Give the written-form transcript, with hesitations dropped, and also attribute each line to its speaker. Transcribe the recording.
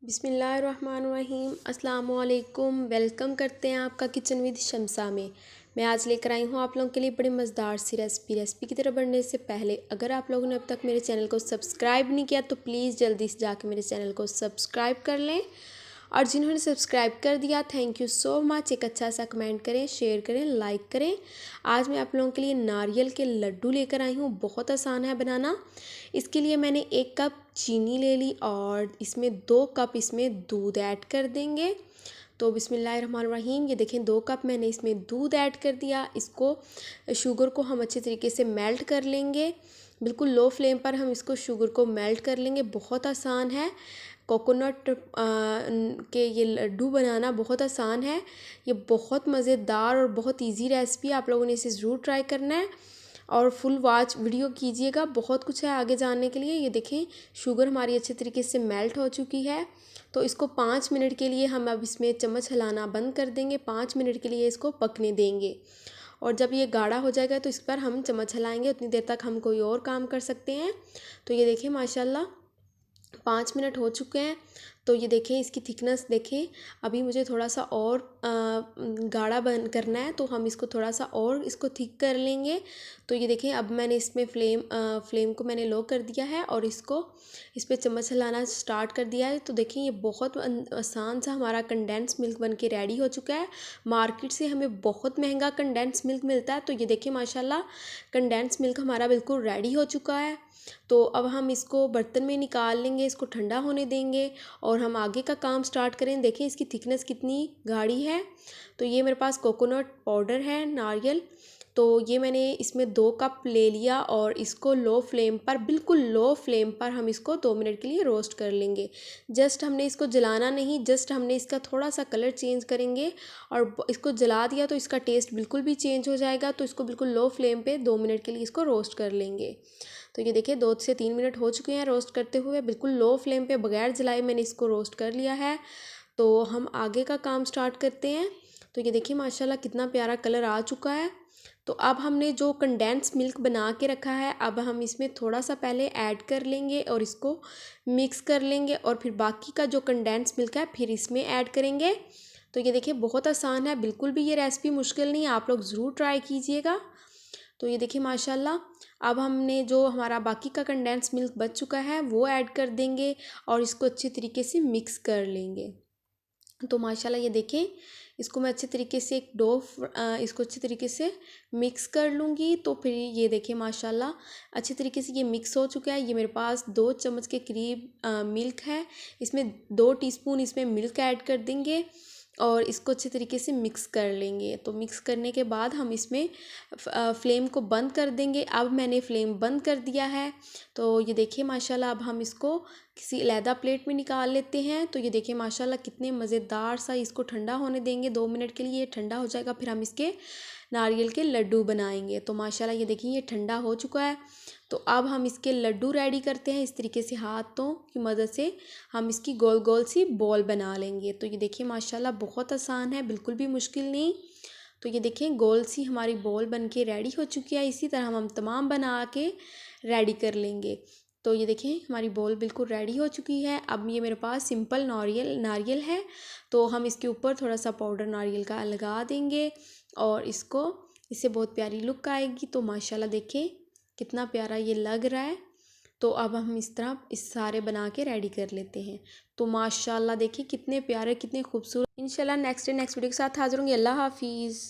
Speaker 1: बिस्मिल्लाहिर्रहमानिर्रहीम अस्सलाम वालेकुम। वेलकम करते हैं आपका किचन विद शम्सा में। मैं आज लेकर आई हूँ आप लोगों के लिए बड़ी मज़ेदार सी रेसिपी की तरफ बढ़ने से पहले अगर आप लोगों ने अब तक मेरे चैनल को सब्सक्राइब नहीं किया तो प्लीज़ जल्दी से जाके मेरे चैनल को सब्सक्राइब कर लें, और जिन्होंने सब्सक्राइब कर दिया थैंक यू सो मच। एक अच्छा सा कमेंट करें, शेयर करें, लाइक करें। आज मैं आप लोगों के लिए नारियल के लड्डू लेकर आई हूँ। बहुत आसान है बनाना। इसके लिए मैंने 1 कप चीनी ले ली और इसमें 2 कप इसमें दूध ऐड कर देंगे। तो बिस्मिल्लाहिर्रहमानिर्रहीम, ये देखें 2 कप मैंने इसमें दूध ऐड कर दिया। इसको शुगर को हम अच्छे तरीके से मेल्ट कर लेंगे। बिल्कुल लो फ्लेम पर हम इसको शुगर को मेल्ट कर लेंगे। बहुत आसान है। कोकोनट के ये लड्डू बनाना बहुत आसान है। ये बहुत मज़ेदार और बहुत इजी रेसिपी है। आप लोगों ने इसे ज़रूर ट्राई करना है और फुल वॉच वीडियो कीजिएगा। बहुत कुछ है आगे जानने के लिए। ये देखें शुगर हमारी अच्छे तरीके से मेल्ट हो चुकी है। तो इसको 5 मिनट के लिए हम अब इसमें चम्मच हिलाना बंद कर देंगे। 5 मिनट के लिए इसको पकने देंगे और जब ये गाढ़ा हो जाएगा तो इस पर हम चम्मच हिलाएंगे। उतनी देर तक हम कोई और काम कर सकते हैं। तो ये देखिए माशाल्लाह 5 मिनट हो चुके हैं। तो ये देखें इसकी थिकनेस देखें। अभी मुझे थोड़ा सा और गाढ़ा बन करना है तो हम इसको थोड़ा सा और इसको थिक कर लेंगे। तो ये देखें अब मैंने इसमें फ्लेम को मैंने लो कर दिया है और इसको इस पर चम्मच हिलाना स्टार्ट कर दिया है। तो देखें ये बहुत आसान सा हमारा कंडेंस मिल्क बन के रेडी हो चुका है। मार्केट से हमें बहुत महंगा कंडेंस मिल्क मिलता है। तो ये देखें माशाल्लाह कंडेंस मिल्क हमारा बिल्कुल रेडी हो चुका है। तो अब हम इसको बर्तन में निकाल लेंगे, इसको ठंडा होने देंगे और हम आगे का काम स्टार्ट करें। देखें इसकी थिकनेस कितनी गाढ़ी है। तो ये मेरे पास कोकोनट पाउडर है नारियल। तो ये मैंने इसमें 2 कप ले लिया और इसको लो फ्लेम पर, बिल्कुल लो फ्लेम पर हम इसको 2 मिनट के लिए रोस्ट कर लेंगे। जस्ट हमने इसको जलाना नहीं, जस्ट हमने इसका थोड़ा सा कलर चेंज करेंगे और इसको जला दिया तो इसका टेस्ट बिल्कुल भी चेंज हो जाएगा। तो इसको बिल्कुल लो फ्लेम पे 2 मिनट के लिए इसको रोस्ट कर लेंगे। तो ये देखिए 2 से 3 मिनट हो चुके हैं रोस्ट करते हुए। बिल्कुल लो फ्लेम पे बगैर जलाए मैंने इसको रोस्ट कर लिया है। तो हम आगे का काम स्टार्ट करते हैं। तो ये देखिए माशाल्लाह कितना प्यारा कलर आ चुका है। तो अब हमने जो कंडेंस मिल्क बना के रखा है अब हम इसमें थोड़ा सा पहले ऐड कर लेंगे और इसको मिक्स कर लेंगे और फिर बाकी का जो कंडेंस मिल्क है फिर इसमें ऐड करेंगे। तो ये देखिए बहुत आसान है, बिल्कुल भी ये रेसिपी मुश्किल नहीं है। आप लोग ज़रूर ट्राई कीजिएगा। तो ये देखिए माशाल्लाह अब हमने जो हमारा बाकी का कंडेंस मिल्क बच चुका है वो ऐड कर देंगे और इसको अच्छे तरीके से मिक्स कर लेंगे। तो माशाल्लाह ये देखें इसको मैं अच्छे तरीके से एक इसको अच्छे तरीके से मिक्स कर लूँगी। तो फिर ये देखें माशाल्लाह अच्छे तरीके से ये मिक्स हो चुका है। ये मेरे पास 2 चम्मच के करीब मिल्क है। इसमें 2 टीस्पून इसमें मिल्क ऐड कर देंगे और इसको अच्छे तरीके से मिक्स कर लेंगे। तो मिक्स करने के बाद हम इसमें फ्लेम को बंद कर देंगे। अब मैंने फ्लेम बंद कर दिया है। तो ये देखिए माशाल्लाह अब हम इसको किसी अलहदा प्लेट में निकाल लेते हैं। तो ये देखिए माशाल्लाह कितने मज़ेदार सा, इसको ठंडा होने देंगे 2 मिनट के लिए। ये ठंडा हो जाएगा फिर हम इसके नारियल के लड्डू बनाएंगे। तो माशाल्लाह ये देखिए ये ठंडा हो चुका है। तो अब हम इसके लड्डू रेडी करते हैं। इस तरीके से हाथों की मदद से हम इसकी गोल गोल सी बॉल बना लेंगे। तो ये देखिए माशाल्लाह बहुत आसान है, बिल्कुल भी मुश्किल नहीं। तो ये देखें गोल सी हमारी बॉल बन के रेडी हो चुकी है। इसी तरह हम तमाम बना के रेडी कर लेंगे। तो ये देखें हमारी बॉल बिल्कुल रेडी हो चुकी है। अब ये मेरे पास सिंपल नारियल है। तो हम इसके ऊपर थोड़ा सा पाउडर नारियल का लगा देंगे और इससे बहुत प्यारी लुक आएगी। तो माशाल्लाह देखें कितना प्यारा ये लग रहा है। तो अब हम इस तरह इस सारे बना के रेडी कर लेते हैं। तो माशाल्लाह देखिए कितने प्यारे, कितने खूबसूरत। इंशाल्लाह नेक्स्ट वीडियो के साथ हाजिर होंगे। अल्लाह हाफिज़।